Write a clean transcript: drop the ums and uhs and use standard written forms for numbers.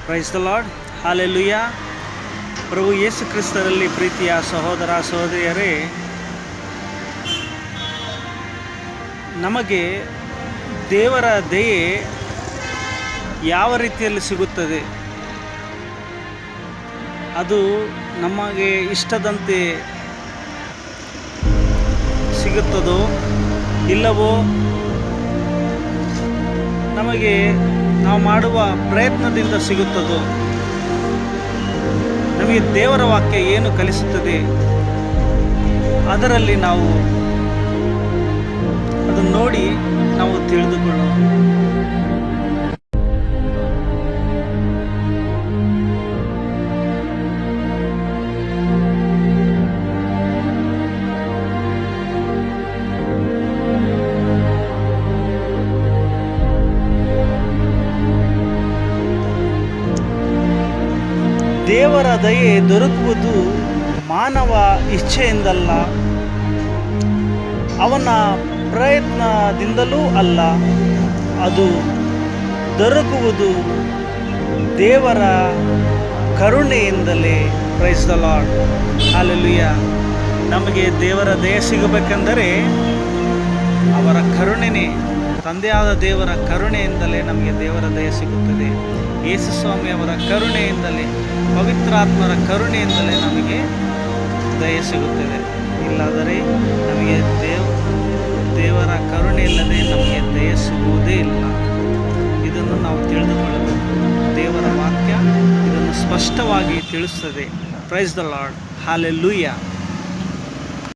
Price the Lord. Hallelujah. ಪ್ರಭು ಯೇಸು ಕ್ರಿಸ್ತರಲ್ಲಿ ಪ್ರೀತಿಯ ಸಹೋದರ ಸಹೋದರಿಯರೇ, ನಮಗೆ ದೇವರ ದಯೆ ಯಾವ ರೀತಿಯಲ್ಲಿ ಸಿಗುತ್ತದೆ? ಅದು ನಮಗೆ ಇಷ್ಟದಂತೆ ಸಿಗುತ್ತದೋ ಇಲ್ಲವೋ, ನಮಗೆ ನಾವು ಮಾಡುವ ಪ್ರಯತ್ನದಿಂದ ಸಿಗುತ್ತದೋ? ನಮಗೆ ದೇವರ ವಾಕ್ಯ ಏನು ಕಲಿಸುತ್ತದೆ ಅದರಲ್ಲಿ ನಾವು ಅದನ್ನು ನೋಡಿ ನಾವು ತಿಳಿದುಕೊಳ್ಳೋಣ. ದೇವರ ದಯೆ ದೊರಕುವುದು ಮಾನವ ಇಚ್ಛೆಯಿಂದಲ್ಲ, ಅವನ ಪ್ರಯತ್ನದಿಂದಲೂ ಅಲ್ಲ. ಅದು ದೊರಕುವುದು ದೇವರ ಕರುಣೆಯಿಂದಲೇ. Praise the Lord. ಹಾಲೆಲೂಯಾ. ನಮಗೆ ದೇವರ ದಯೆ ಸಿಗಬೇಕೆಂದರೆ ಅವರ ಕರುಣೆನೇ, ತಂದೆಯಾದ ದೇವರ ಕರುಣೆಯಿಂದಲೇ ನಮಗೆ ದೇವರ ದಯೆ ಸಿಗುತ್ತದೆ. ಯೇಸು ಸ್ವಾಮಿ ಅವರ ಕರುಣೆಯಿಂದಲೇ, ಪವಿತ್ರಾತ್ಮರ ಕರುಣೆಯಿಂದಲೇ ನಮಗೆ ದಯೆ ಸಿಗುತ್ತದೆ. ಇಲ್ಲಾದರೆ ನಮಗೆ ದೇವರ ಕರುಣೆ ಇಲ್ಲದೆ ನಮಗೆ ದಯೆ ಸಿಗುವುದೇ ಇಲ್ಲ. ಇದನ್ನು ನಾವು ತಿಳಿದುಕೊಳ್ಳಬೇಕು. ದೇವರ ವಾಕ್ಯ ಇದನ್ನು ಸ್ಪಷ್ಟವಾಗಿ ತಿಳಿಸುತ್ತದೆ. Price the Lord. ಹಾಲೆಲೂಯಾ.